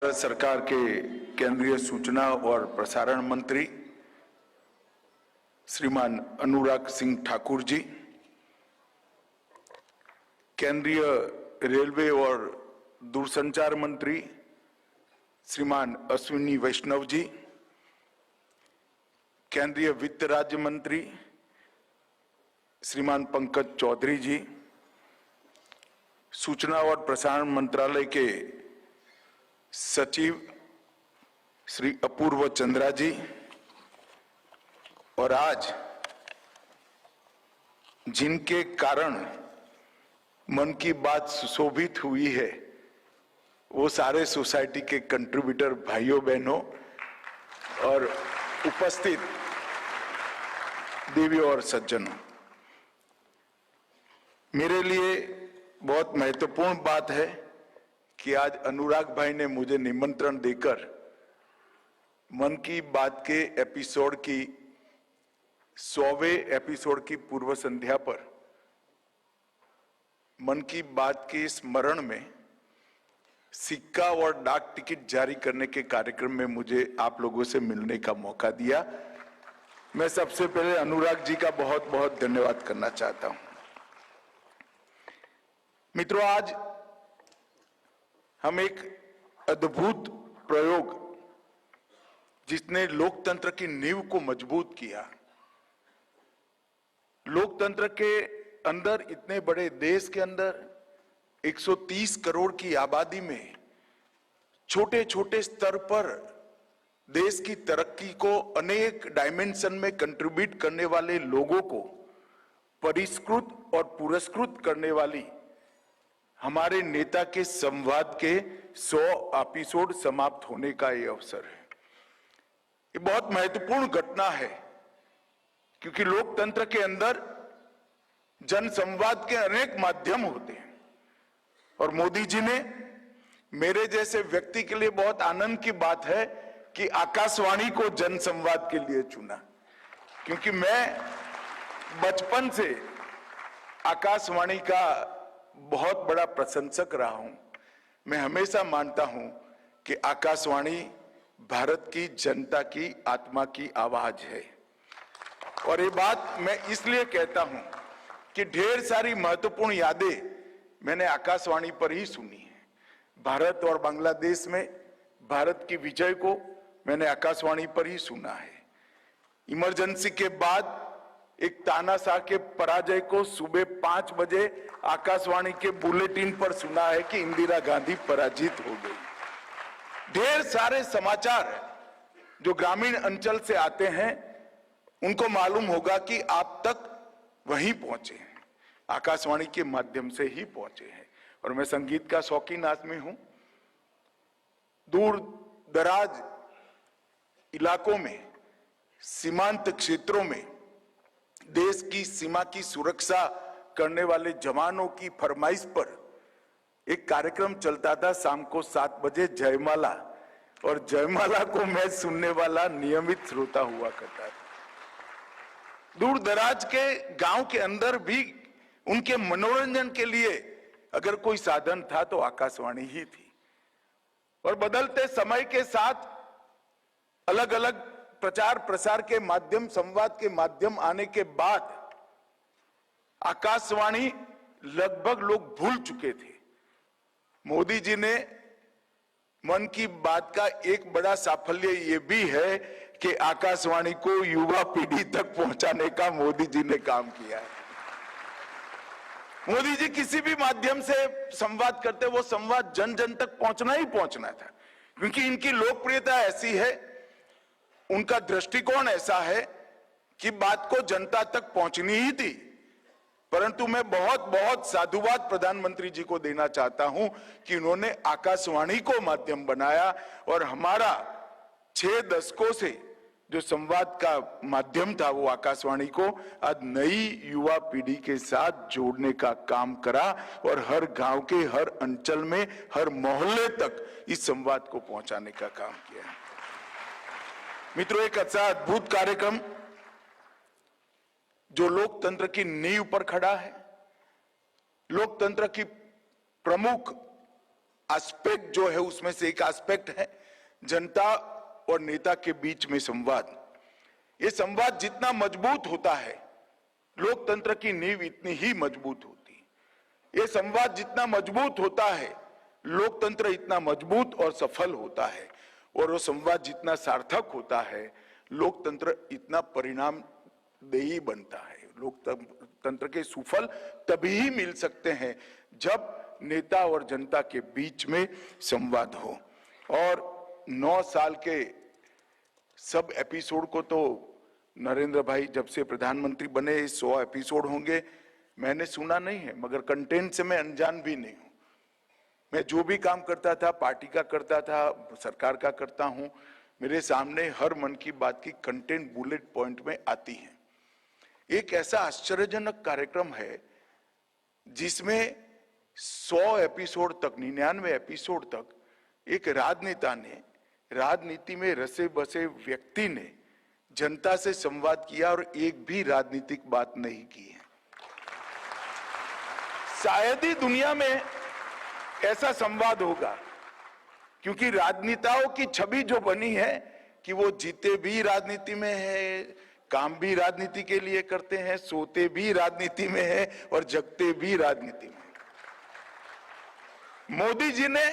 भारत सरकार के केंद्रीय सूचना और प्रसारण मंत्री श्रीमान अनुराग सिंह ठाकुर जी, केंद्रीय रेलवे और दूरसंचार मंत्री श्रीमान अश्विनी वैष्णव जी, केंद्रीय वित्त राज्य मंत्री श्रीमान पंकज चौधरी जी, सूचना और प्रसारण मंत्रालय के सचिव श्री अपूर्व चंद्रा जी, और आज जिनके कारण मन की बात सुशोभित हुई है वो सारे सोसाइटी के कंट्रीब्यूटर भाइयों बहनों और उपस्थित देवियों और सज्जनों, मेरे लिए बहुत महत्वपूर्ण बात है कि आज अनुराग भाई ने मुझे निमंत्रण देकर मन की बात के एपिसोड की 100वें एपिसोड की पूर्व संध्या पर मन की बात के स्मरण में सिक्का और डाक टिकट जारी करने के कार्यक्रम में मुझे आप लोगों से मिलने का मौका दिया। मैं सबसे पहले अनुराग जी का बहुत बहुत धन्यवाद करना चाहता हूं। मित्रों, आज हम एक अद्भुत प्रयोग जिसने लोकतंत्र की नींव को मजबूत किया, लोकतंत्र के अंदर, इतने बड़े देश के अंदर 130 करोड़ की आबादी में छोटे छोटे स्तर पर देश की तरक्की को अनेक डायमेंशन में कंट्रीब्यूट करने वाले लोगों को परिष्कृत और पुरस्कृत करने वाली हमारे नेता के संवाद के 100 एपिसोड समाप्त होने का ये अवसर है। ये बहुत महत्वपूर्ण घटना है क्योंकि लोकतंत्र के अंदर जन संवाद के अनेक माध्यम होते हैं और मोदी जी ने मेरे जैसे व्यक्ति के लिए बहुत आनंद की बात है कि आकाशवाणी को जन संवाद के लिए चुना, क्योंकि मैं बचपन से आकाशवाणी का बहुत बड़ा प्रशंसक रहा हूं। मैं हमेशा मानता हूं कि आकाशवाणी भारत की जनता की आत्मा की आवाज है, और ये बात मैं इसलिए कहता हूं कि ढेर सारी महत्वपूर्ण यादें मैंने आकाशवाणी पर ही सुनी है। भारत और बांग्लादेश में भारत की विजय को मैंने आकाशवाणी पर ही सुना है। इमरजेंसी के बाद एक तानाशाह के पराजय को सुबह 5 बजे आकाशवाणी के बुलेटिन पर सुना है कि इंदिरा गांधी पराजित हो गई। ढेर सारे समाचार जो ग्रामीण अंचल से आते हैं उनको मालूम होगा कि आप तक वहीं पहुंचे हैं, आकाशवाणी के माध्यम से ही पहुंचे हैं। और मैं संगीत का शौकीन आदमी हूं। दूर दराज इलाकों में, सीमांत क्षेत्रों में देश की सीमा की सुरक्षा करने वाले जवानों की फरमाइश पर एक कार्यक्रम चलता था शाम को 7 बजे, जयमाला, और जयमाला को मैं सुनने वाला नियमित श्रोता हुआ करता था। दूर दराज के गांव के अंदर भी उनके मनोरंजन के लिए अगर कोई साधन था तो आकाशवाणी ही थी। और बदलते समय के साथ अलग अलग प्रचार प्रसार के माध्यम, संवाद के माध्यम आने के बाद आकाशवाणी लगभग लोग भूल चुके थे। मोदी जी ने मन की बात का एक बड़ा साफल्य ये भी है कि आकाशवाणी को युवा पीढ़ी तक पहुंचाने का मोदी जी ने काम किया है। मोदी जी किसी भी माध्यम से संवाद करते, वो संवाद जन जन तक पहुंचना ही पहुंचना था, क्योंकि इनकी लोकप्रियता ऐसी है, उनका दृष्टिकोण ऐसा है कि बात को जनता तक पहुंचनी ही थी। परंतु मैं बहुत बहुत साधुवाद प्रधानमंत्री जी को देना चाहता हूं कि उन्होंने आकाशवाणी को माध्यम बनाया और हमारा 6 दशकों से जो संवाद का माध्यम था वो आकाशवाणी को आज नई युवा पीढ़ी के साथ जोड़ने का काम करा और हर गांव के, हर अंचल में, हर मोहल्ले तक इस संवाद को पहुंचाने का काम किया। मित्रों, एक अच्छा अद्भुत कार्यक्रम जो लोकतंत्र की नींव पर खड़ा है, लोकतंत्र की प्रमुख एस्पेक्ट जो है उसमें से एक एस्पेक्ट है जनता और नेता के बीच में संवाद। ये संवाद जितना मजबूत होता है, लोकतंत्र की नींव इतनी ही मजबूत होती है। ये संवाद जितना मजबूत होता है, लोकतंत्र इतना मजबूत और सफल होता है। और वो संवाद जितना सार्थक होता है, लोकतंत्र इतना परिणामदेही बनता है। लोकतंत्र के सुफल तभी ही मिल सकते हैं जब नेता और जनता के बीच में संवाद हो। और 9 साल के सब एपिसोड को तो नरेंद्र भाई जब से प्रधानमंत्री बने 100 एपिसोड होंगे मैंने सुना नहीं है, मगर कंटेंट से मैं अनजान भी नहीं हूं। मैं जो भी काम करता था, पार्टी का करता था, सरकार का करता हूं, मेरे सामने हर मन की बात की कंटेंट बुलेट पॉइंट में आती है। एक ऐसा आश्चर्यजनक कार्यक्रम है जिसमें 100 एपिसोड तक, 99 एपिसोड तक एक राजनेता ने, राजनीति में रसे बसे व्यक्ति ने जनता से संवाद किया और एक भी राजनीतिक बात नहीं की है। शायद ही दुनिया में ऐसा संवाद होगा, क्योंकि राजनेताओं की छवि जो बनी है कि वो जीते भी राजनीति में है, काम भी राजनीति के लिए करते हैं, सोते भी राजनीति में है और जगते भी राजनीति में। मोदी जी ने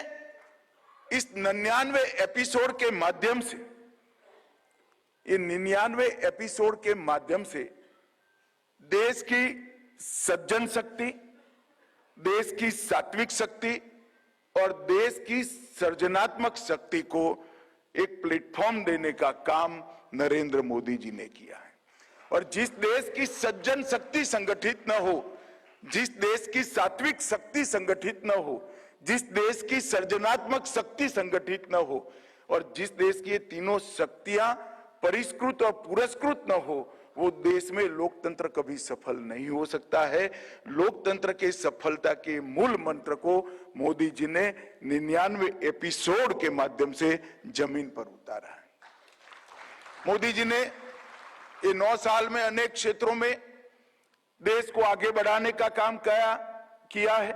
इस 99 एपिसोड के माध्यम से, ये 99 एपिसोड के माध्यम से देश की सज्जन शक्ति, देश की सात्विक शक्ति और देश की सृजनात्मक शक्ति को एक प्लेटफॉर्म देने का काम नरेंद्र मोदी जी ने किया है। और जिस देश की सज्जन शक्ति संगठित न हो, जिस देश की सात्विक शक्ति संगठित न हो, जिस देश की सृजनात्मक शक्ति संगठित न हो और जिस देश की ये तीनों शक्तियां परिष्कृत और पुरस्कृत न हो, वो देश में लोकतंत्र कभी सफल नहीं हो सकता है। लोकतंत्र के सफलता के मूल मंत्र को मोदी जी ने 99 एपिसोड के माध्यम से जमीन पर उतारा है। मोदी जी ने ये 9 साल में अनेक क्षेत्रों में देश को आगे बढ़ाने का काम किया है,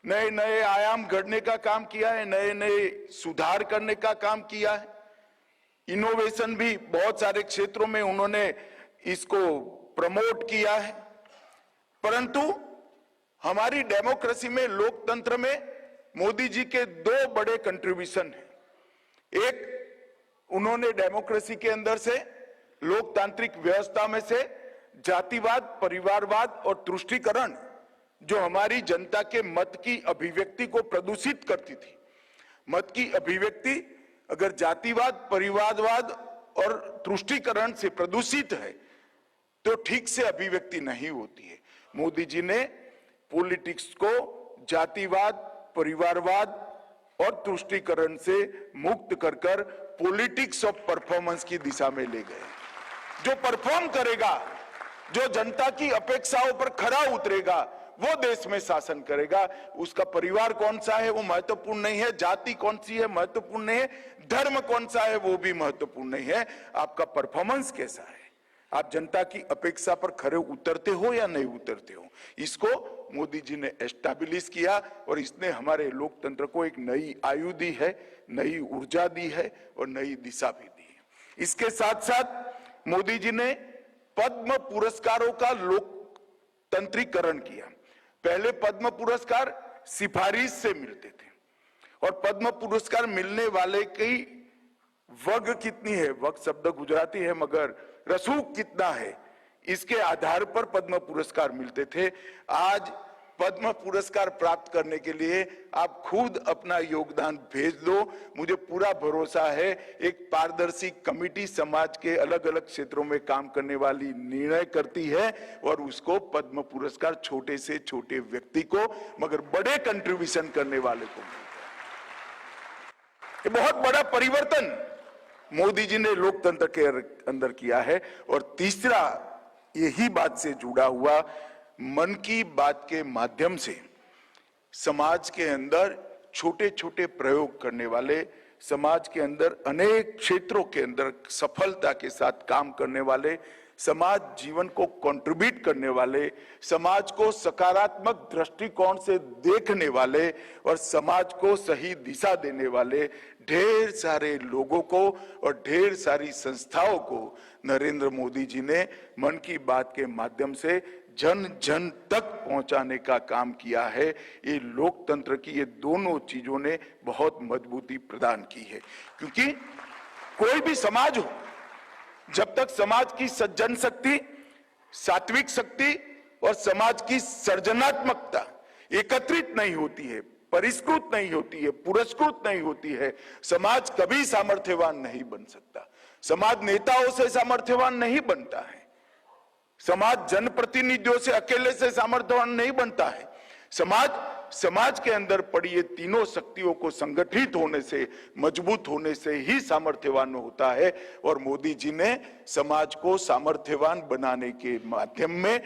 नए नए आयाम गढ़ने का काम किया है, नए नए सुधार करने का काम किया है। इनोवेशन भी बहुत सारे क्षेत्रों में उन्होंने इसको प्रमोट किया है। परंतु हमारी डेमोक्रेसी में, लोकतंत्र में मोदी जी के 2 बड़े कंट्रीब्यूशन हैं। एक, उन्होंने डेमोक्रेसी के अंदर से, लोकतांत्रिक व्यवस्था में से जातिवाद, परिवारवाद और तुष्टीकरण, जो हमारी जनता के मत की अभिव्यक्ति को प्रदूषित करती थी, मत की अभिव्यक्ति अगर जातिवाद, परिवारवाद और तुष्टीकरण से प्रदूषित है तो ठीक से अभिव्यक्ति नहीं होती है। मोदी जी ने पॉलिटिक्स को जातिवाद, परिवारवाद और तुष्टीकरण से मुक्त कर पॉलिटिक्स ऑफ परफॉर्मेंस की दिशा में ले गए। जो परफॉर्म करेगा, जो जनता की अपेक्षाओं पर खरा उतरेगा, वो देश में शासन करेगा। उसका परिवार कौन सा है वो महत्वपूर्ण नहीं है, जाति कौन सी है महत्वपूर्ण नहीं है, धर्म कौन सा है वो भी महत्वपूर्ण नहीं है, आपका परफॉर्मेंस कैसा है, आप जनता की अपेक्षा पर खरे उतरते हो या नहीं उतरते हो। इसको मोदी जी ने एस्टैब्लिश किया और इसने हमारे लोकतंत्र को एक नई आयु दी है, नई ऊर्जा दी है और नई दिशा भी दी है। इसके साथ साथ मोदी जी ने पद्म पुरस्कारों का लोकतंत्रीकरण किया। पहले पद्म पुरस्कार सिफारिश से मिलते थे और पद्म पुरस्कार मिलने वाले की वग कितनी है, वग शब्द गुजराती है मगर रसूख कितना है, इसके आधार पर पद्म पुरस्कार मिलते थे। आज पद्म पुरस्कार प्राप्त करने के लिए आप खुद अपना योगदान भेज दो। मुझे पूरा भरोसा है एक पारदर्शी कमेटी समाज के अलग अलग क्षेत्रों में काम करने वाली निर्णय करती है और उसको पद्म पुरस्कार छोटे से छोटे व्यक्ति को मगर बड़े कंट्रीब्यूशन करने वाले को मिलता है। ये बहुत बड़ा परिवर्तन मोदी जी ने लोकतंत्र के अंदर किया है। और तीसरा, यही बात से जुड़ा हुआ, मन की बात के माध्यम से समाज के अंदर छोटे छोटे प्रयोग करने वाले, समाज के अंदर अनेक क्षेत्रों के अंदर सफलता के साथ काम करने वाले समाज जीवन को कंट्रीब्यूट करने वाले, समाज को सकारात्मक दृष्टिकोण से देखने वाले और समाज को सही दिशा देने वाले ढेर सारे लोगों को और ढेर सारी संस्थाओं को नरेंद्र मोदी जी ने मन की बात के माध्यम से जन जन तक पहुंचाने का काम किया है। ये लोकतंत्र की ये दोनों चीजों ने बहुत मजबूती प्रदान की है, क्योंकि कोई भी समाज हो, जब तक समाज की जनशक्ति, सात्विक शक्ति और समाज की सृजनात्मकता एकत्रित नहीं होती है, परिष्कृत नहीं होती है, पुरस्कृत नहीं होती है, समाज कभी सामर्थ्यवान नहीं बन सकता। समाज नेताओं से सामर्थ्यवान नहीं बनता है, समाज जनप्रतिनिधियों से अकेले से सामर्थ्यवान नहीं बनता है। समाज के अंदर पड़ी ये तीनों शक्तियों को संगठित होने से, मजबूत होने से ही सामर्थ्यवान होता है। और मोदी जी ने समाज को सामर्थ्यवान बनाने के माध्यम में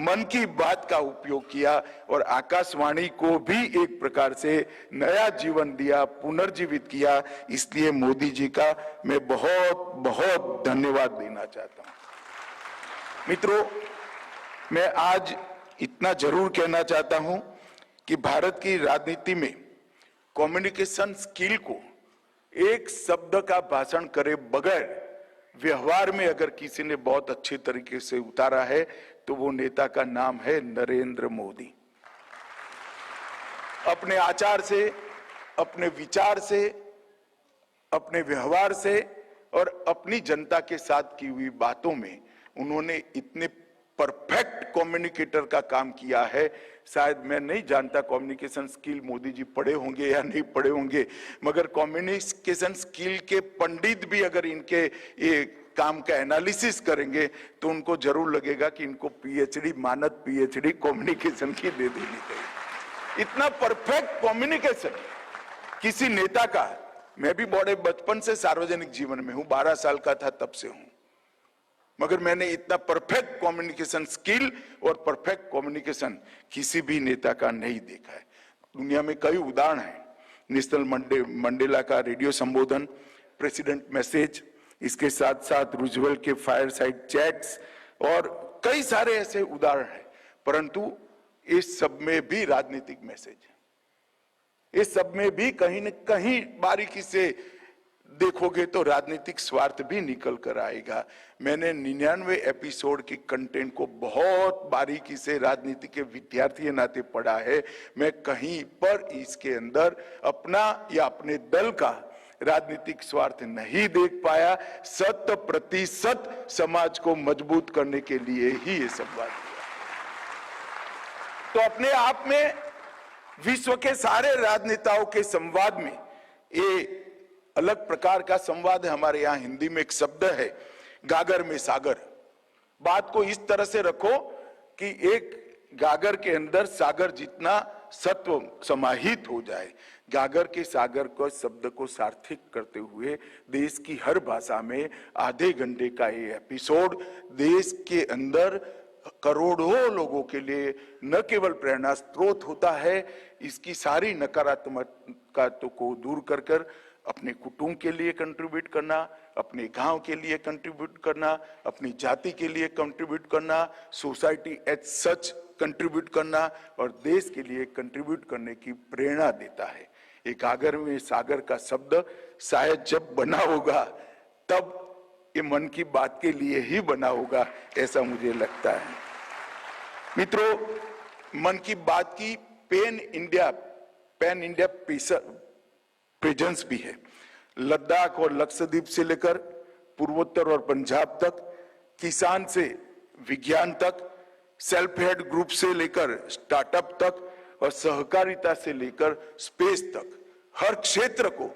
मन की बात का उपयोग किया और आकाशवाणी को भी एक प्रकार से नया जीवन दिया, पुनर्जीवित किया। इसलिए मोदी जी का मैं बहुत बहुत धन्यवाद देना चाहता हूं। मित्रों, मैं आज इतना जरूर कहना चाहता हूं कि भारत की राजनीति में कम्युनिकेशन स्किल को एक शब्द का भाषण करे बगैर व्यवहार में अगर किसी ने बहुत अच्छे तरीके से उतारा है तो वो नेता का नाम है नरेंद्र मोदी। अपने आचार से, अपने विचार से, अपने व्यवहार से और अपनी जनता के साथ की हुई बातों में उन्होंने इतने परफेक्ट कम्युनिकेटर का काम किया है। शायद मैं नहीं जानता कम्युनिकेशन स्किल मोदी जी पढ़े होंगे या नहीं पढ़े होंगे, मगर कम्युनिकेशन स्किल के पंडित भी अगर इनके ये काम का एनालिसिस करेंगे तो उनको जरूर लगेगा कि इनको पीएचडी, मानद पीएचडी कम्युनिकेशन की दे देनी चाहिए। इतना परफेक्ट कम्युनिकेशन किसी नेता का। मैं भी बड़े बचपन से सार्वजनिक जीवन में हूं, 12 साल का था तब से हूं, मगर मैंने इतना परफेक्ट कम्युनिकेशन स्किल और परफेक्ट कम्युनिकेशन किसी भी नेता का नहीं देखा है। दुनिया में कई उदाहरण हैं, नेशनल मंडेला का रेडियो संबोधन, प्रेसिडेंट मैसेज, इसके साथ साथ रूजवेल्ट के फायर साइड चैट्स और कई सारे ऐसे उदाहरण हैं। परंतु इस सब में भी राजनीतिक मैसेज है, इस सब में भी कहीं न कहीं बारीकी से देखोगे तो राजनीतिक स्वार्थ भी निकल कर आएगा। मैंने 99 एपिसोड की कंटेंट को बहुत बारीकी से राजनीति के विद्यार्थी के नाते पढ़ा है। मैं कहीं पर इसके अंदर अपना या अपने दल का राजनीतिक स्वार्थ नहीं देख पाया। 100% समाज को मजबूत करने के लिए ही ये संवाद किया। तो अपने आप में विश्व के सारे राजनेताओं के संवाद में ये अलग प्रकार का संवाद है। हमारे यहाँ हिंदी में एक शब्द है, गागर में सागर। बात को इस तरह से रखो कि एक गागर के अंदर सागर जितना सत्व समाहित हो जाए। गागर के सागर को शब्द को सार्थक करते हुए देश की हर भाषा में आधे घंटे का ये एपिसोड देश के अंदर करोड़ों लोगों के लिए न केवल प्रेरणा स्रोत होता है, इसकी सारी नकारात्मकता को दूर कर अपने कुटुंब के लिए कंट्रीब्यूट करना, अपने गांव के लिए कंट्रीब्यूट करना, अपनी जाति के लिए कंट्रीब्यूट करना, सोसाइटी एज सच कंट्रीब्यूट करना और देश के लिए कंट्रीब्यूट करने की प्रेरणा देता है। एक गागर में सागर का शब्द शायद जब बना होगा तब ये मन की बात के लिए ही बना होगा, ऐसा मुझे लगता है। मित्रों, मन की बात की पैन इंडिया प्रेजेंस भी है। लद्दाख और लक्षद्वीप से लेकर पूर्वोत्तर और पंजाब तक, किसान से विज्ञान तक, सेल्फ हेल्प ग्रुप से लेकर स्टार्टअप तक और सहकारिता से लेकर स्पेस तक, हर क्षेत्र को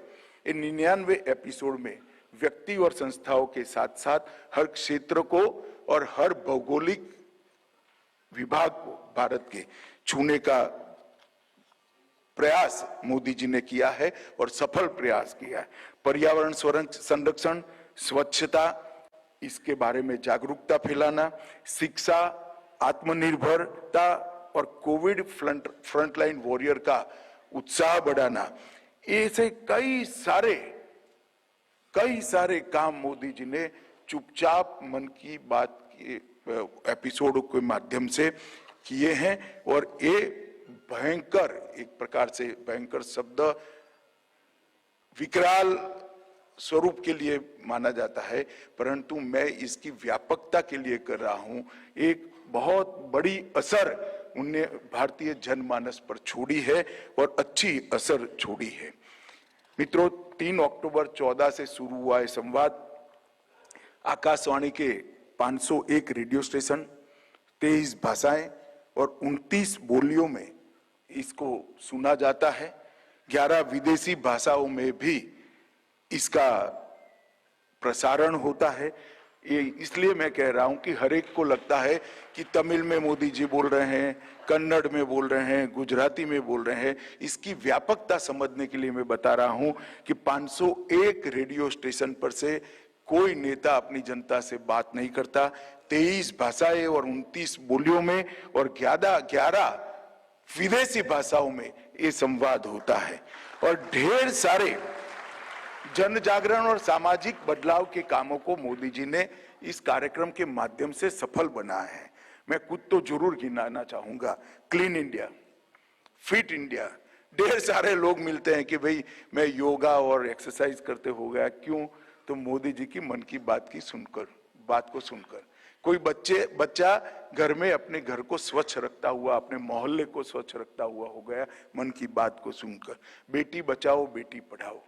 इन 99 एपिसोड में व्यक्ति और संस्थाओं के साथ साथ हर क्षेत्र को और हर भौगोलिक विभाग को भारत के छूने का प्रयास मोदी जी ने किया है और सफल प्रयास किया है। पर्यावरण संरक्षण, स्वच्छता, इसके बारे में जागरूकता फैलाना, शिक्षा, आत्मनिर्भरता और कोविड फ्रंटलाइन वॉरियर का उत्साह बढ़ाना, ऐसे कई सारे काम मोदी जी ने चुपचाप मन की बात एपिसोड के माध्यम से किए हैं। और ये भयंकर, एक प्रकार से भयंकर शब्द विकराल स्वरूप के लिए माना जाता है, परंतु मैं इसकी व्यापकता के लिए कर रहा हूं। एक बहुत बड़ी असर उनने भारतीय जनमानस पर छोड़ी है और अच्छी असर छोड़ी है। मित्रों, 3 अक्टूबर 14 से शुरू हुआ है संवाद। आकाशवाणी के 501 रेडियो स्टेशन, 23 भाषाएं और 29 बोलियों में इसको सुना जाता है। 11 विदेशी भाषाओं में भी इसका प्रसारण होता है। ये इसलिए मैं कह रहा हूं कि हर एक को लगता है कि तमिल में मोदी जी बोल रहे हैं, कन्नड़ में बोल रहे हैं, गुजराती में बोल रहे हैं। इसकी व्यापकता समझने के लिए मैं बता रहा हूं कि 501 रेडियो स्टेशन पर से कोई नेता अपनी जनता से बात नहीं करता। 23 भाषाएं और 29 बोलियों में और 11 विदेशी भाषाओं में ये संवाद होता है। और ढेर सारे जन जागरण और सामाजिक बदलाव के कामों को मोदी जी ने इस कार्यक्रम के माध्यम से सफल बनाया है। मैं कुछ तो जरूर गिनाना चाहूंगा। क्लीन इंडिया, फिट इंडिया, ढेर सारे लोग मिलते हैं कि भाई मैं योगा और एक्सरसाइज करते हो गया। क्यों? तो मोदी जी की मन की बात को सुनकर कोई बच्चा घर में अपने घर को स्वच्छ रखता हुआ, अपने मोहल्ले को स्वच्छ रखता हुआ हो गया मन की बात को सुनकर। बेटी बचाओ बेटी पढ़ाओ,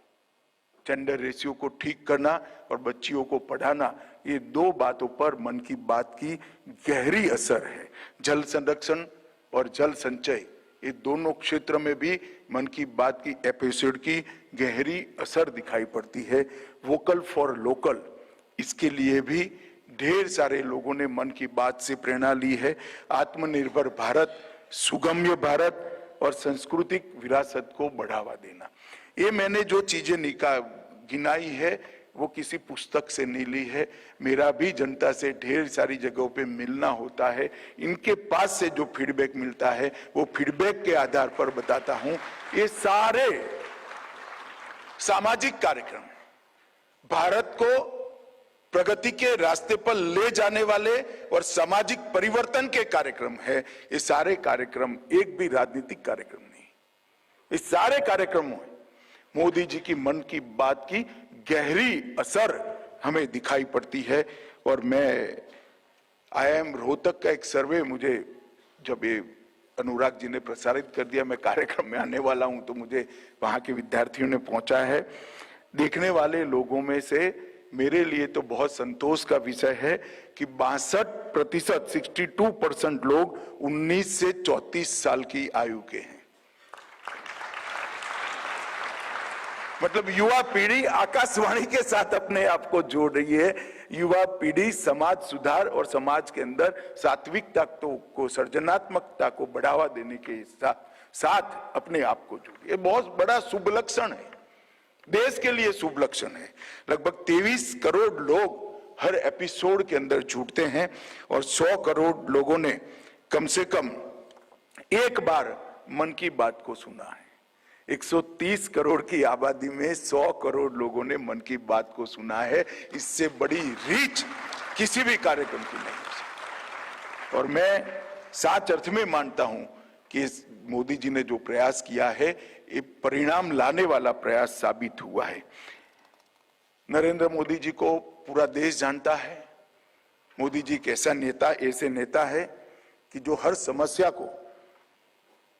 जेंडर रेशियो को ठीक करना और बच्चियों को पढ़ाना, ये 2 बातों पर मन की बात की गहरी असर है। जल संरक्षण और जल संचय, ये दोनों क्षेत्र में भी मन की बात की एपिसोड की गहरी असर दिखाई पड़ती है। वोकल फॉर लोकल, इसके लिए भी ढेर सारे लोगों ने मन की बात से प्रेरणा ली है। आत्मनिर्भर भारत, सुगम्य भारत और सांस्कृतिक विरासत को बढ़ावा देना, ये मैंने जो चीजें गिनाई है वो किसी पुस्तक से नहीं ली है। मेरा भी जनता से ढेर सारी जगहों पे मिलना होता है। इनके पास से जो फीडबैक मिलता है वो फीडबैक के आधार पर बताता हूं। ये सारे सामाजिक कार्यक्रम भारत को प्रगति के रास्ते पर ले जाने वाले और सामाजिक परिवर्तन के कार्यक्रम है। ये सारे कार्यक्रम एक भी राजनीतिक कार्यक्रम नहीं, इस सारे कार्यक्रमों में मोदी जी की मन की बात की गहरी असर हमें दिखाई पड़ती है। और मैं IIM रोहतक का एक सर्वे मुझे जब ये अनुराग जी ने प्रसारित कर दिया, मैं कार्यक्रम में आने वाला हूं, तो मुझे वहां के विद्यार्थियों ने पहुंचा है। देखने वाले लोगों में से मेरे लिए तो बहुत संतोष का विषय है कि 62%, 62% लोग 19 से 34 साल की आयु के हैं। मतलब युवा पीढ़ी आकाशवाणी के साथ अपने आप को जोड़ रही है। युवा पीढ़ी समाज सुधार और समाज के अंदर सात्विकता को, सृजनात्मकता को बढ़ावा देने के साथ अपने आप को जोड़ी। ये बहुत बड़ा शुभ लक्षण है, देश के लिए शुभ लक्षण है। लगभग 23 करोड़ लोग हर एपिसोड के अंदर जुड़ते हैं और 100 करोड़ लोगों ने कम से कम एक बार मन की बात को सुना है। 130 करोड़ की आबादी में 100 करोड़ लोगों ने मन की बात को सुना है। इससे बड़ी रीच किसी भी कार्यक्रम की नहीं हो सकती। और मैं सच अर्थ में मानता हूं कि मोदी जी ने जो प्रयास किया है ये परिणाम लाने वाला प्रयास साबित हुआ है। नरेंद्र मोदी जी को पूरा देश जानता है। मोदी जी एक ऐसे नेता है कि जो हर समस्या को,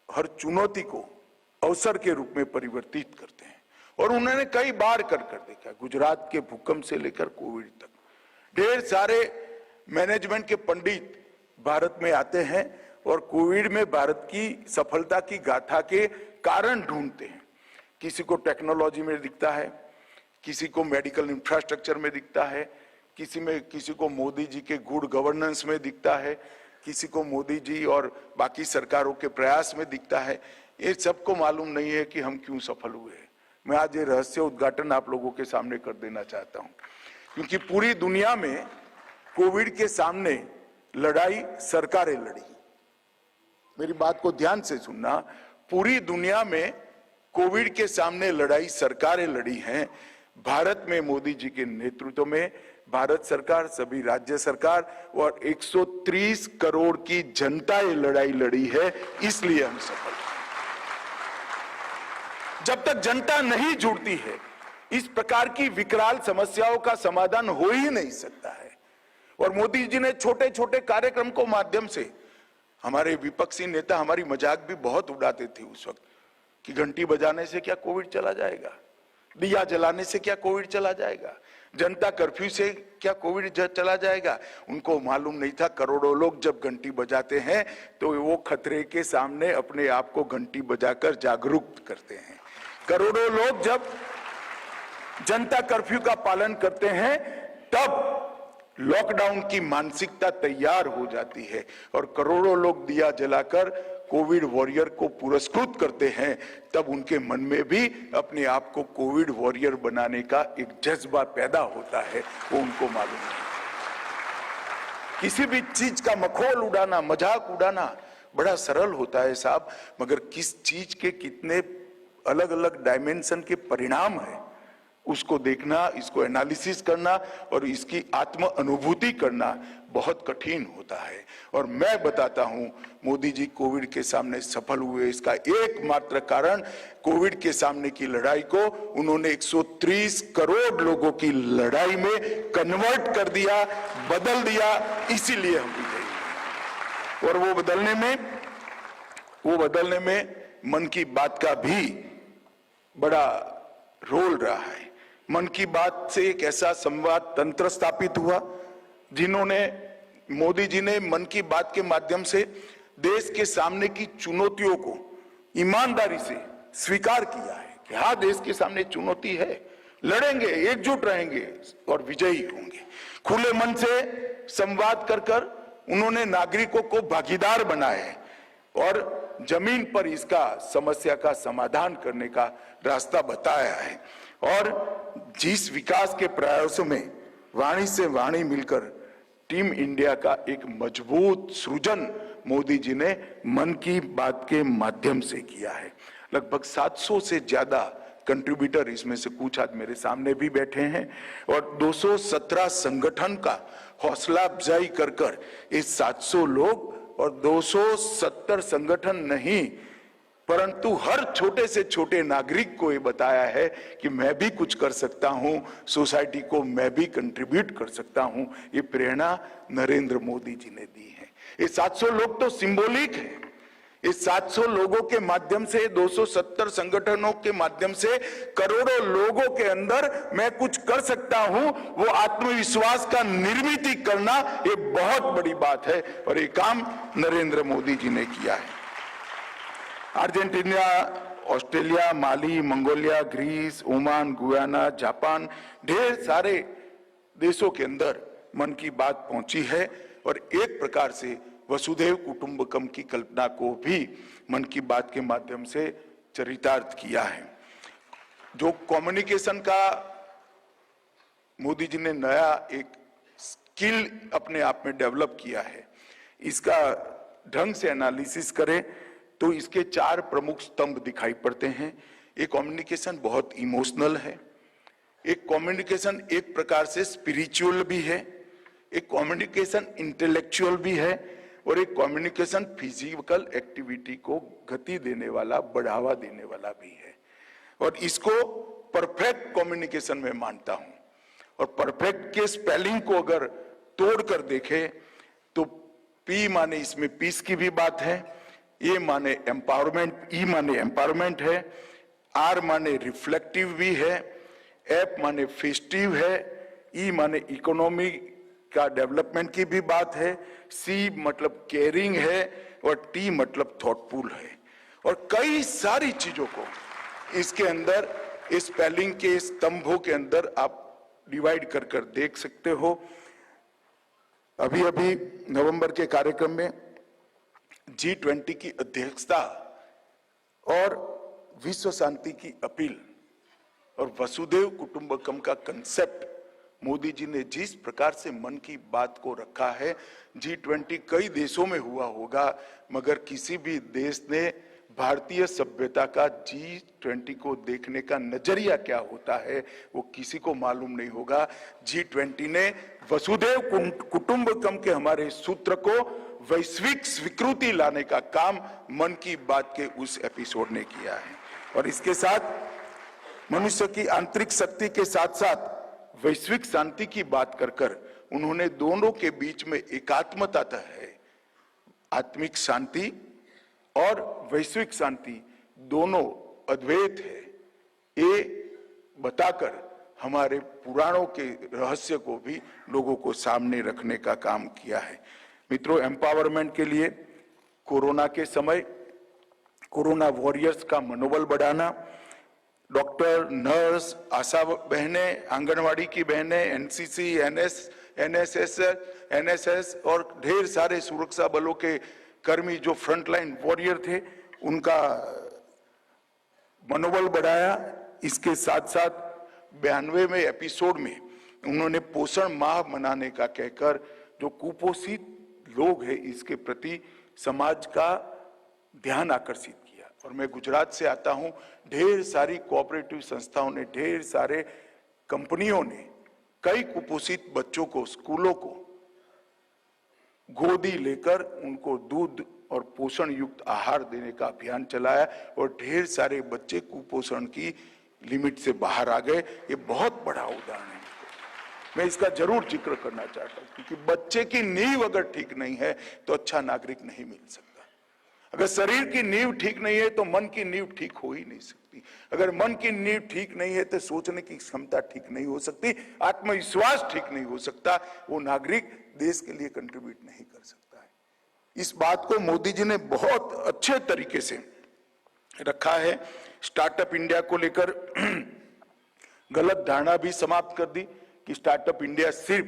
हर चुनौती को अवसर के रूप में परिवर्तित करते हैं। और उन्होंने कई बार कर देखा, गुजरात के भूकंप से लेकर कोविड तक। ढेर सारे मैनेजमेंट के पंडित भारत में आते हैं और कोविड में भारत की सफलता की गाथा के कारण ढूंढते हैं। किसी को टेक्नोलॉजी में दिखता है, किसी को मेडिकल इंफ्रास्ट्रक्चर में दिखता है, किसी को मोदी जी के गुड गवर्नेंस में दिखता है, किसी को मोदी जी और बाकी सरकारों के प्रयास में दिखता है। ये सबको मालूम नहीं है कि हम क्यों सफल हुए। मैं आज ये रहस्य उद्घाटन आप लोगों के सामने कर देना चाहता हूं, क्योंकि पूरी दुनिया में कोविड के सामने लड़ाई सरकारें लड़ी। मेरी बात को ध्यान से सुनना, पूरी दुनिया में कोविड के सामने लड़ाई सरकारें लड़ी हैं। भारत में मोदी जी के नेतृत्व में भारत सरकार, सभी राज्य सरकार और 130 करोड़ की जनता ये लड़ाई लड़ी है, इसलिए हम सफल हैं। जब तक जनता नहीं जुड़ती है, इस प्रकार की विकराल समस्याओं का समाधान हो ही नहीं सकता है। और मोदी जी ने छोटे छोटे कार्यक्रम को माध्यम से, हमारे विपक्षी नेता हमारी मजाक भी बहुत उड़ाते थे उस वक्त कि घंटी बजाने से क्या कोविड चला जाएगा, दिया जलाने से क्या कोविड चला जाएगा, जनता कर्फ्यू से क्या कोविड चला जाएगा। उनको मालूम नहीं था करोड़ों लोग जब घंटी बजाते हैं तो वो खतरे के सामने अपने आप को घंटी बजाकर जागरूक करते हैं। करोड़ों लोग जब जनता कर्फ्यू का पालन करते हैं तब लॉकडाउन की मानसिकता तैयार हो जाती है और करोड़ों लोग दिया जलाकर कोविड वॉरियर को पुरस्कृत करते हैं, तब उनके मन में भी अपने आप को कोविड वॉरियर बनाने का एक जज्बा पैदा होता है। वो उनको मालूम नहीं। किसी भी चीज का मखौल उड़ाना, मजाक उड़ाना बड़ा सरल होता है साहब, मगर किस चीज के कितने अलग अलग डायमेंशन के परिणाम है उसको देखना, इसको एनालिसिस करना और इसकी आत्म अनुभूति करना बहुत कठिन होता है। और मैं बताता हूं, मोदी जी कोविड के सामने सफल हुए, इसका एकमात्र कारण कोविड के सामने की लड़ाई को उन्होंने 130 करोड़ लोगों की लड़ाई में कन्वर्ट कर दिया, बदल दिया, इसीलिए हम विजयी। और वो बदलने में मन की बात का भी बड़ा रोल रहा है। मन की बात से एक ऐसा संवाद तंत्र स्थापित हुआ जिन्होंने, मोदी जी ने मन की बात के माध्यम से देश के सामने की चुनौतियों को ईमानदारी से स्वीकार किया है कि हाँ, देश के सामने चुनौती है, लड़ेंगे, एकजुट रहेंगे और विजयी होंगे। खुले मन से संवाद कर कर उन्होंने नागरिकों को भागीदार बनाया है और जमीन पर इसका समस्या का समाधान करने का रास्ता बताया है। और जिस विकास के प्रयासों में वाणी से वाणी मिलकर टीम इंडिया का एक मजबूत सृजन मोदी जी ने मन की बात के माध्यम से किया है। लगभग 700 से ज्यादा कंट्रीब्यूटर, इसमें से कुछ आज मेरे सामने भी बैठे हैं, और 217 संगठन का हौसला अफजाई कर कर इस 700 लोग और 270 संगठन नहीं, परंतु हर छोटे से छोटे नागरिक को ये बताया है कि मैं भी कुछ कर सकता हूं, सोसाइटी को मैं भी कंट्रीब्यूट कर सकता हूं। ये प्रेरणा नरेंद्र मोदी जी ने दी है। ये 700 लोग तो सिंबॉलिक है। इस 700 लोगों के माध्यम से, 270 संगठनों के माध्यम से करोड़ों लोगों के अंदर मैं कुछ कर सकता हूं, वो आत्मविश्वास का निर्मित करना, ये बहुत बड़ी बात है और ये काम नरेंद्र मोदी जी ने किया है। Argentina, Australia, Mali, Mongolia, Greece, Oman, Guyana, Japan, ढेर सारे देशों के अंदर मन की बात पहुंची है और एक प्रकार से वसुधैव कुटुंबकम की कल्पना को भी मन की बात के माध्यम से चरितार्थ किया है। जो कम्युनिकेशन का मोदी जी ने नया एक स्किल अपने आप में डेवलप किया है, इसका ढंग से एनालिसिस करें तो इसके 4 प्रमुख स्तंभ दिखाई पड़ते हैं। एक कम्युनिकेशन बहुत इमोशनल है, एक कम्युनिकेशन एक प्रकार से स्पिरिचुअल भी है, एक कम्युनिकेशन इंटेलेक्चुअल भी है और एक कम्युनिकेशन फिजिकल एक्टिविटी को गति देने वाला, बढ़ावा देने वाला भी है। और इसको परफेक्ट कम्युनिकेशन में मानता हूं। और परफेक्ट के स्पेलिंग को अगर तोड़कर देखें तो पी माने इसमें पीस की भी बात है, ए माने एम्पावरमेंट, ई माने एम्पावरमेंट है, आर माने रिफ्लेक्टिव भी है, एफ माने फेस्टिव है, ई माने इकोनॉमी का डेवलपमेंट की भी बात है, सी मतलब केयरिंग है और टी मतलब थॉटफुल है। और कई सारी चीजों को इसके अंदर, इस स्पेलिंग के स्तंभों के अंदर आप डिवाइड कर कर देख सकते हो। अभी अभी नवंबर के कार्यक्रम में G20 की अध्यक्षता और विश्व शांति की अपील और वसुधैव कुटुंबकम का कंसेप्ट मोदी जी ने जिस प्रकार से मन की बात को रखा है, G20 कई देशों में हुआ होगा मगर किसी भी देश ने भारतीय सभ्यता का G20 को देखने का नजरिया क्या होता है वो किसी को मालूम नहीं होगा। G20 ने वसुधैव कुटुंबकम के हमारे सूत्र को वैश्विक स्वीकृति लाने का काम मन की बात के उस एपिसोड ने किया है और इसके साथ मनुष्य की आंतरिक शक्ति के साथ साथ वैश्विक शांति की बात कर उन्होंने दोनों के बीच में एकात्मता है, आत्मिक शांति और वैश्विक शांति दोनों अद्वैत है, ये बताकर हमारे पुराणों के रहस्य को भी लोगों को सामने रखने का काम किया है। मित्रों, एम्पावरमेंट के लिए कोरोना के समय कोरोना वॉरियर्स का मनोबल बढ़ाना, डॉक्टर, नर्स, आशा बहनें, आंगनवाड़ी की बहनें, एनसीसी, एनएसएस और ढेर सारे सुरक्षा बलों के कर्मी जो फ्रंटलाइन वॉरियर थे उनका मनोबल बढ़ाया। इसके साथ साथ 92वें एपिसोड में उन्होंने पोषण माह मनाने का कहकर जो कुपोषित लोग हैं इसके प्रति समाज का ध्यान आकर्षित किया। और मैं गुजरात से आता हूं, ढेर सारी कोऑपरेटिव संस्थाओं ने, ढेर सारे कंपनियों ने कई कुपोषित बच्चों को, स्कूलों को गोदी लेकर उनको दूध और पोषण युक्त आहार देने का अभियान चलाया और ढेर सारे बच्चे कुपोषण की लिमिट से बाहर आ गए। ये बहुत बड़ा उदाहरण है। मैं इसका जरूर जिक्र करना चाहता हूं क्योंकि बच्चे की नींव अगर ठीक नहीं है तो अच्छा नागरिक नहीं मिल सकता। अगर शरीर की नींव ठीक नहीं है तो मन की नींव ठीक हो ही नहीं सकती। अगर मन की नींव ठीक नहीं है तो सोचने की क्षमता ठीक नहीं हो सकती, आत्मविश्वास ठीक नहीं हो सकता, वो नागरिक देश के लिए कंट्रीब्यूट नहीं कर सकता है। इस बात को मोदी जी ने बहुत अच्छे तरीके से रखा है। स्टार्टअप इंडिया को लेकर गलत धारणा भी समाप्त कर दी कि स्टार्टअप इंडिया सिर्फ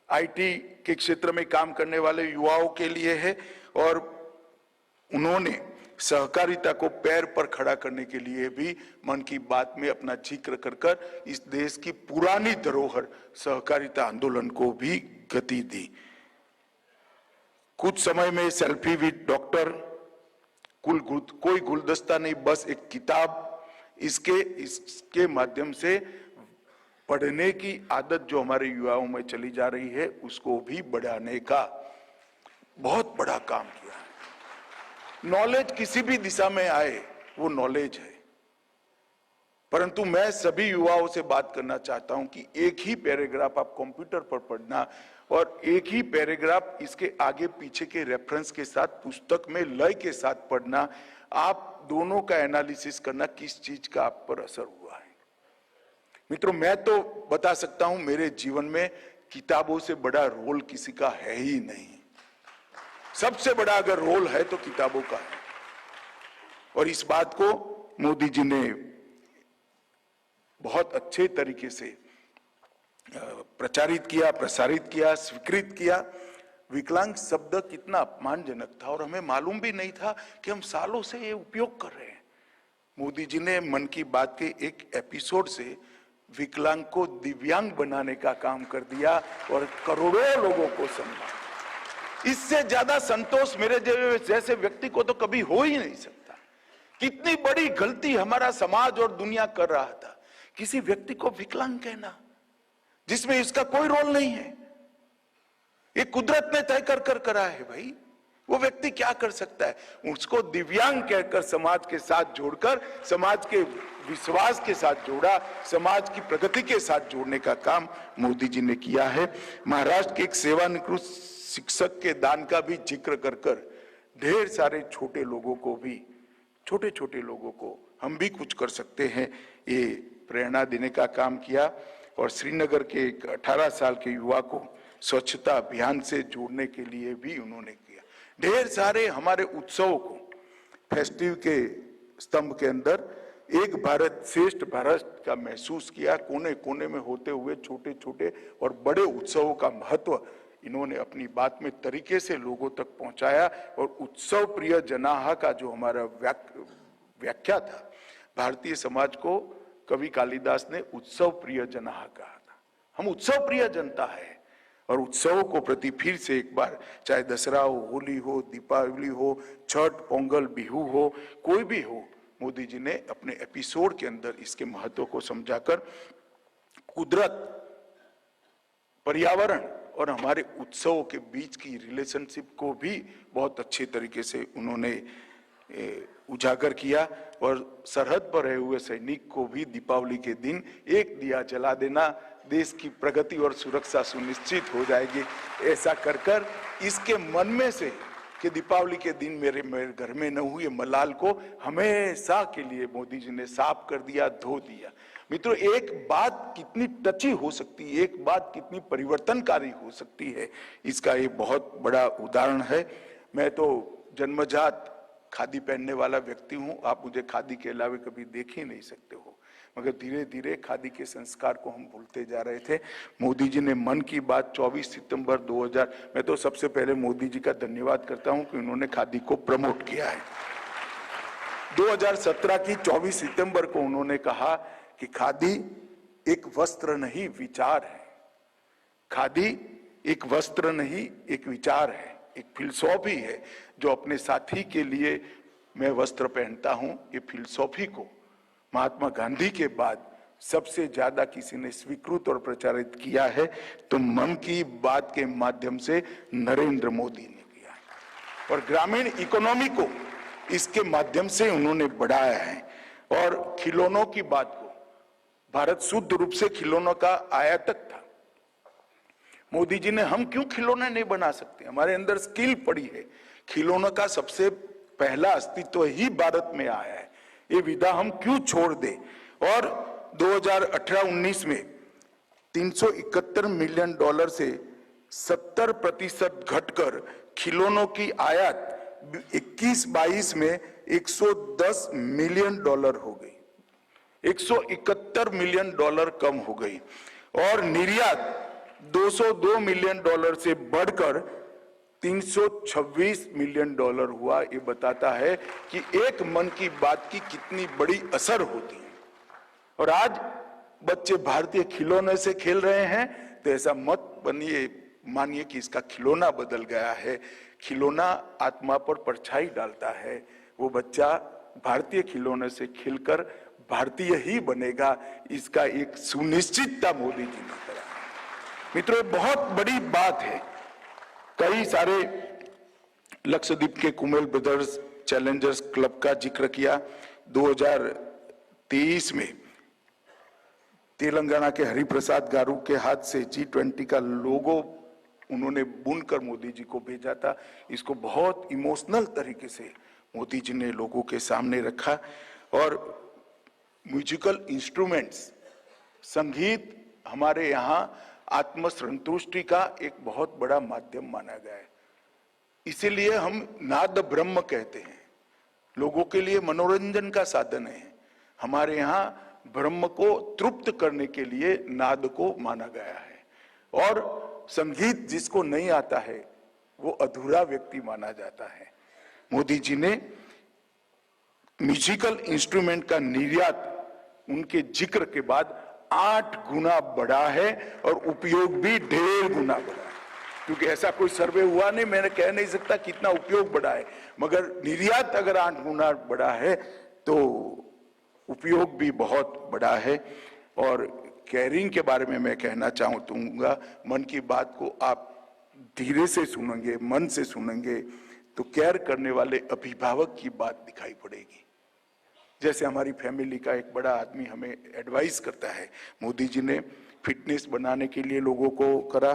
आईटी के क्षेत्र में काम करने वाले युवाओं के लिए है और उन्होंने सहकारिता को पैर पर खड़ा करने के लिए भी मन की बात में अपना जिक्र कर इस देश की पुरानी धरोहर सहकारिता आंदोलन को भी गति दी। कुछ समय में सेल्फी विद डॉक्टर, कोई गुलदस्ता नहीं, बस एक किताब, इसके माध्यम से पढ़ने की आदत जो हमारे युवाओं में चली जा रही है उसको भी बढ़ाने का बहुत बड़ा काम किया है। नॉलेज किसी भी दिशा में आए वो नॉलेज है, परंतु मैं सभी युवाओं से बात करना चाहता हूं कि एक ही पैराग्राफ आप कंप्यूटर पर पढ़ना और एक ही पैराग्राफ इसके आगे पीछे के रेफरेंस के साथ पुस्तक में लय के साथ पढ़ना, आप दोनों का एनालिसिस करना किस चीज का आप पर असर हुआ है। मित्रों, मैं तो बता सकता हूं मेरे जीवन में किताबों से बड़ा रोल किसी का है ही नहीं। सबसे बड़ा अगर रोल है तो किताबों का है और इस बात को मोदी जी ने बहुत अच्छे तरीके से प्रचारित किया, प्रसारित किया, स्वीकृत किया। विकलांग शब्द कितना अपमानजनक था और हमें मालूम भी नहीं था कि हम सालों से ये उपयोग कर रहे हैं। मोदी जी ने मन की बात के एक एपिसोड से विकलांग को दिव्यांग बनाने का काम कर दिया और करोड़ों लोगों को समझा। इससे ज्यादा संतोष मेरे जैसे व्यक्ति को तो कभी हो ही नहीं सकता। कितनी बड़ी गलती हमारा समाज और दुनिया कर रहा था, किसी व्यक्ति को विकलांग कहना जिसमें इसका कोई रोल नहीं है। ये कुदरत ने तय कर करा है भाई, वो व्यक्ति क्या कर सकता है। उसको दिव्यांग कहकर समाज के साथ जोड़कर, समाज के विश्वास के साथ जोड़ा, समाज की प्रगति के साथ जोड़ने का काम मोदी जी ने किया है। महाराष्ट्र के एक सेवानिवृत्त शिक्षक के दान का भी जिक्र कर ढेर सारे छोटे लोगों को भी, छोटे छोटे लोगों को हम भी कुछ कर सकते हैं, ये प्रेरणा देने का काम किया। और श्रीनगर के एक 18 साल के युवा को स्वच्छता अभियान से जोड़ने के लिए भी उन्होंने किया। ढेर सारे हमारे उत्सवों को फेस्टिव के स्तंभ के अंदर एक भारत श्रेष्ठ भारत का महसूस किया। कोने कोने में होते हुए छोटे छोटे और बड़े उत्सवों का महत्व इन्होंने अपनी बात में तरीके से लोगों तक पहुंचाया। और उत्सव प्रिय जनाः का जो हमारा व्याख्या था, भारतीय समाज को कवि कालिदास ने उत्सव प्रिय जनाः कहा था। हम उत्सव प्रिय जनता है, और उत्सवों को प्रति फिर से एक बार, चाहे दशहरा हो, होली हो, दीपावली हो, छठ, पोंगल, बिहू हो, कोई भी हो, मोदी जी ने अपने एपिसोड के अंदर इसके महत्व को समझाकर कुदरत, पर्यावरण और हमारे उत्सवों के बीच की रिलेशनशिप को भी बहुत अच्छे तरीके से उन्होंने उजागर किया। और सरहद पर रहे हुए सैनिक को भी दीपावली के दिन एक दिया जला देना, देश की प्रगति और सुरक्षा सुनिश्चित हो जाएगी, ऐसा कर कर इसके मन में से कि दीपावली के दिन मेरे घर में न हुए मलाल को हमेशा के लिए मोदी जी ने साफ कर दिया, धो दिया। मित्रों, एक बात कितनी टची हो सकती है, एक बात कितनी परिवर्तनकारी हो सकती है, इसका एक बहुत बड़ा उदाहरण है। मैं तो जन्मजात खादी पहनने वाला व्यक्ति हूं, आप मुझे खादी के अलावा कभी देख ही नहीं सकते हो, मगर धीरे धीरे खादी के संस्कार को हम भूलते जा रहे थे। मोदी जी ने मन की बात 24 सितंबर 2000, मैं तो सबसे पहले मोदी जी का धन्यवाद करता हूं कि उन्होंने खादी को प्रमोट किया है। 2017 की 24 सितंबर को उन्होंने कहा कि खादी एक वस्त्र नहीं, विचार है। खादी एक वस्त्र नहीं, एक विचार है, एक फिलसॉफी है। जो अपने साथी के लिए मैं वस्त्र पहनता हूं, ये फिलसॉफी को महात्मा गांधी के बाद सबसे ज्यादा किसी ने स्वीकृत और प्रचारित किया है तो मन की बात के माध्यम से नरेंद्र मोदी ने किया है। और ग्रामीण इकोनॉमी को इसके माध्यम से उन्होंने बढ़ाया है। और खिलौनों की बात को, भारत शुद्ध रूप से खिलौनों का आयातक था। मोदी जी ने, हम क्यों खिलौने नहीं बना सकते, हमारे अंदर स्किल पड़ी है। खिलौनों का सबसे पहला अस्तित्व ही भारत में आया है, ये विधा हम क्यों छोड़ दें। और 2018-19 में 371 मिलियन डॉलर से 70% घटकर खिलौनों की आयात 21-22 में 110 मिलियन डॉलर हो गई, 171 मिलियन डॉलर कम हो गई। और निर्यात 202 मिलियन डॉलर से बढ़कर 326 मिलियन डॉलर हुआ। ये बताता है कि एक मन की बात की कितनी बड़ी असर होती है। और आज बच्चे भारतीय खिलौने से खेल रहे हैं तो ऐसा मत मानिए कि इसका खिलौना बदल गया है। खिलौना आत्मा पर परछाई डालता है। वो बच्चा भारतीय खिलौने से खेलकर भारतीय ही बनेगा, इसका एक सुनिश्चितता मोदी जी ने करा। मित्रों, बहुत बड़ी बात है। कई सारे लक्षद्वीप के कुमेल ब्रदर्स चैलेंजर्स क्लब का जिक्र किया। 2023 में तेलंगाना के हरिप्रसाद गारू के हाथ से G20 का लोगो उन्होंने बुनकर मोदी जी को भेजा था। इसको बहुत इमोशनल तरीके से मोदी जी ने लोगों के सामने रखा। और म्यूजिकल इंस्ट्रूमेंट्स, संगीत हमारे यहाँ आत्मसंतुष्टि का एक बहुत बड़ा माध्यम माना गया है। इसीलिए हम नाद ब्रह्म कहते हैं, लोगों के लिए मनोरंजन का साधन है। हमारे यहाँ ब्रह्म को तृप्त करने के लिए नाद को माना गया है। और संगीत जिसको नहीं आता है वो अधूरा व्यक्ति माना जाता है। मोदी जी ने म्यूजिकल इंस्ट्रूमेंट का निर्यात उनके जिक्र के बाद 8 गुना बढ़ा है और उपयोग भी 1.5 गुना बढ़ा है। क्योंकि ऐसा कोई सर्वे हुआ नहीं, मैंने कह नहीं सकता कितना उपयोग बढ़ा है, मगर निर्यात अगर 8 गुना बढ़ा है तो उपयोग भी बहुत बड़ा है। और केयरिंग के बारे में मैं कहना चाहूंगा, मन की बात को आप धीरे से सुनेंगे, मन से सुनेंगे तो केयर करने वाले अभिभावक की बात दिखाई पड़ेगी। जैसे हमारी फैमिली का एक बड़ा आदमी हमें एडवाइस करता है, मोदी जी ने फिटनेस बनाने के लिए लोगों को करा।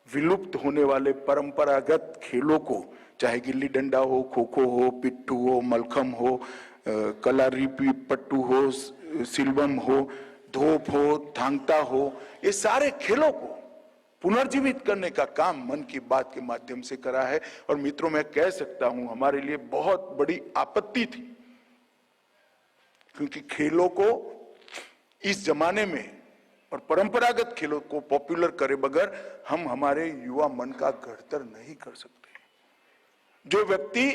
विलुप्त होने वाले परंपरागत खेलों को, चाहे गिल्ली डंडा हो, खो खो हो, पिट्ठू हो, मलखम हो, कलारी पट्टू हो, सिलवम हो, धोप हो, थांगता हो, ये सारे खेलों को पुनर्जीवित करने का काम मन की बात के माध्यम से करा है। और मित्रों, मैं कह सकता हूं हमारे लिए बहुत बड़ी आपत्ति थी, क्योंकि खेलों को इस जमाने में और परंपरागत खेलों को पॉपुलर करे बगैर हम हमारे युवा मन का घड़तर नहीं कर सकते। जो व्यक्ति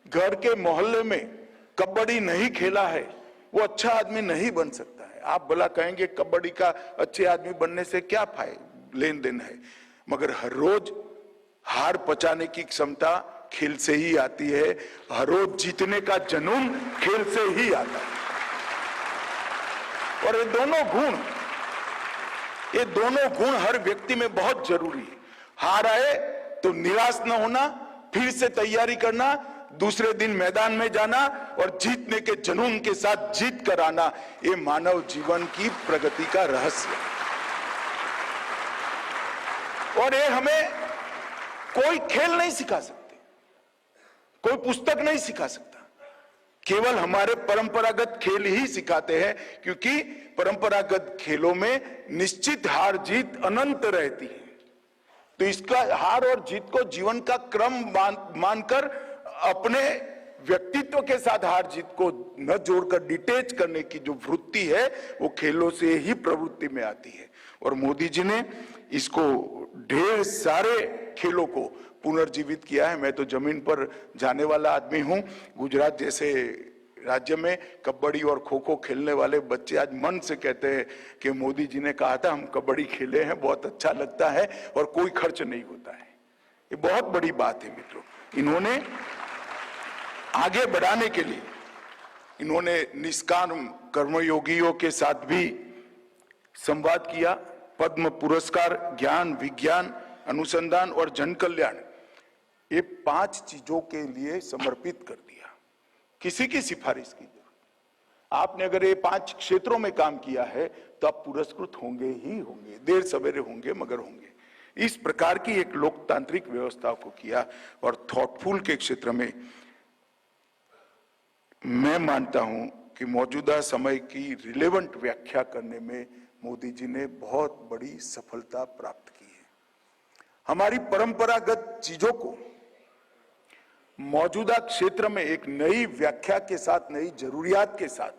घर के मोहल्ले में कबड्डी नहीं खेला है वो अच्छा आदमी नहीं बन सकता है। आप भला कहेंगे कबड्डी का अच्छे आदमी बनने से क्या फायदा, लेन देन है, मगर हर रोज हार पचाने की क्षमता खेल से ही आती है, हर रोज जीतने का जुनून खेल से ही आता है। और ये दोनों गुण हर व्यक्ति में बहुत जरूरी है। हार आए तो निराश न होना, फिर से तैयारी करना, दूसरे दिन मैदान में जाना और जीतने के जुनून के साथ जीत कर आना, ये मानव जीवन की प्रगति का रहस्य है। और ये हमें कोई खेल नहीं सिखा सकते, कोई पुस्तक नहीं सिखा सकता, केवल हमारे परंपरागत खेल ही सिखाते हैं, क्योंकि परंपरागत खेलों में निश्चित हार जीत अनंत रहती है। तो इसका हार और जीत को जीवन का क्रम मानकर अपने व्यक्तित्व के साथ हार जीत को न जोड़कर डिटेच करने की जो वृत्ति है वो खेलों से ही प्रवृत्ति में आती है। और मोदी जी ने इसको ढेर सारे खेलों को पुनर्जीवित किया है। मैं तो जमीन पर जाने वाला आदमी हूं। गुजरात जैसे राज्य में कबड्डी और खो खो खेलने वाले बच्चे आज मन से कहते हैं कि मोदी जी ने कहा था हम कबड्डी खेले हैं, बहुत अच्छा लगता है और कोई खर्च नहीं होता है। ये बहुत बड़ी बात है मित्रों। इन्होंने आगे बढ़ाने के लिए इन्होंने निष्काम कर्मयोगियों के साथ भी संवाद किया। पद्म पुरस्कार ज्ञान, विज्ञान, अनुसंधान और जन कल्याण, ये 5 चीजों के लिए समर्पित कर दिया। किसी की सिफारिश की जरूरत, आपने अगर ये 5 क्षेत्रों में काम किया है तो आप पुरस्कृत होंगे ही होंगे, देर सवेरे होंगे मगर होंगे। इस प्रकार की एक लोकतांत्रिक व्यवस्था को किया। और थॉटफुल के क्षेत्र में मैं मानता हूं कि मौजूदा समय की रिलेवेंट व्याख्या करने में मोदी जी ने बहुत बड़ी सफलता प्राप्त की है। हमारी परंपरागत चीजों को मौजूदा क्षेत्र में एक नई व्याख्या के साथ, नई जरूरियात के साथ,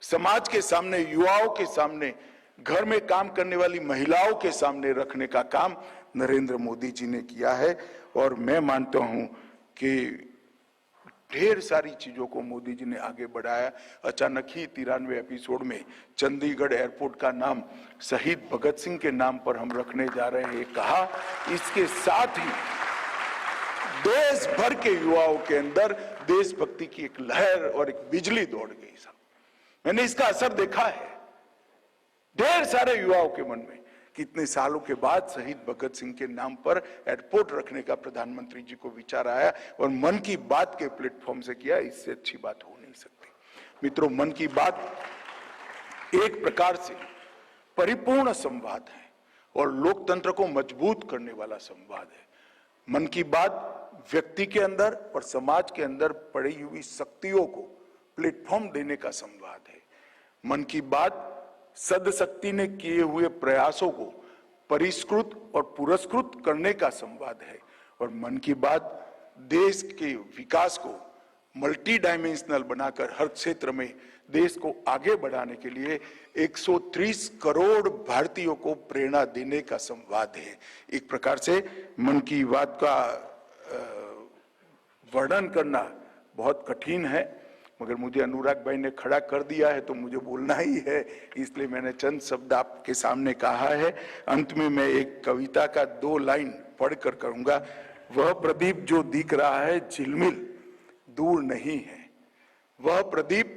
समाज के सामने, युवाओं के सामने, घर में काम करने वाली महिलाओं के सामने रखने का काम नरेंद्र मोदी जी ने किया है। और मैं मानता हूं कि ढेर सारी चीजों को मोदी जी ने आगे बढ़ाया। अचानक ही 93वें एपिसोड में चंडीगढ़ एयरपोर्ट का नाम शहीद भगत सिंह के नाम पर हम रखने जा रहे हैं कहा। इसके साथ ही देश भर के युवाओं के अंदर देशभक्ति की एक लहर और एक बिजली दौड़ गई। सब मैंने इसका असर देखा है ढेर सारे युवाओं के मन में। कितने सालों के बाद शहीद भगत सिंह के नाम पर एयरपोर्ट रखने का प्रधानमंत्री जी को विचार आया और मन की बात के प्लेटफॉर्म से किया। इससे अच्छी बात हो नहीं सकती। मित्रों, मन की बात एक प्रकार से परिपूर्ण संवाद है और लोकतंत्र को मजबूत करने वाला संवाद है। मन की बात व्यक्ति के अंदर और समाज के अंदर पड़ी हुई शक्तियों को प्लेटफॉर्म देने का संवाद है। मन की बात सदशक्ति ने किए हुए प्रयासों को परिष्कृत और पुरस्कृत करने का संवाद है। और मन की बात देश के विकास को मल्टी डायमेंशनल बनाकर हर क्षेत्र में देश को आगे बढ़ाने के लिए 130 करोड़ भारतीयों को प्रेरणा देने का संवाद है। एक प्रकार से मन की बात का वर्णन करना बहुत कठिन है, मगर मुझे अनुराग भाई ने खड़ा कर दिया है तो मुझे बोलना ही है, इसलिए मैंने चंद शब्द आपके सामने कहा है। अंत में मैं एक कविता का 2 लाइन पढ़कर करूंगा। वह प्रदीप जो दिख रहा है झिलमिल दूर नहीं है, वह प्रदीप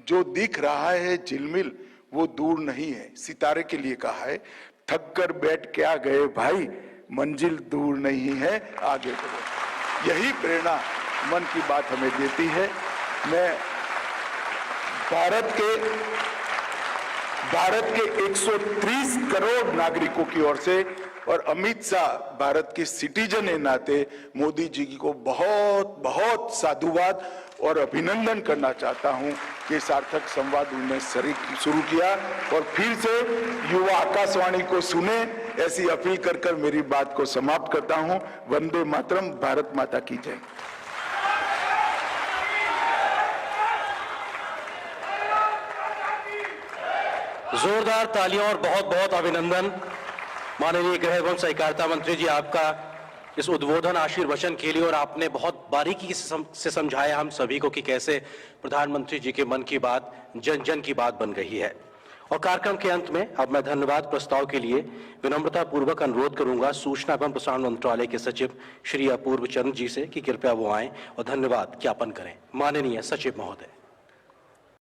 जो दिख रहा है झिलमिल वो दूर नहीं है। सितारे के लिए कहा है, थक कर बैठ क्या गए भाई, मंजिल दूर नहीं है, आगे बढ़ो। यही प्रेरणा मन की बात हमें देती है। मैं भारत के 130 करोड़ नागरिकों की ओर से और अमित शाह भारत के सिटीजन के नाते मोदी जी को बहुत बहुत साधुवाद और अभिनंदन करना चाहता हूं कि सार्थक संवाद उन्होंने शुरू किया और फिर से युवा आकाशवाणी को सुने, ऐसी अपील कर मेरी बात को समाप्त करता हूं। वंदे मातरम, भारत माता की जय। जोरदार तालियों और बहुत बहुत अभिनंदन माननीय गृह एवं सहकारिता मंत्री जी आपका इस उद्बोधन आशीर्वचन के लिए। और आपने बहुत बारीकी से समझाया हम सभी को कि कैसे प्रधानमंत्री जी के मन की बात जन जन की बात बन रही है। और कार्यक्रम के अंत में अब मैं धन्यवाद प्रस्ताव के लिए विनम्रता पूर्वक अनुरोध करूंगा सूचना एवं प्रसारण मंत्रालय के सचिव श्री अपूर्व चंद्र जी से कि कृपया वो आएं और धन्यवाद ज्ञापन करें। माननीय सचिव महोदय।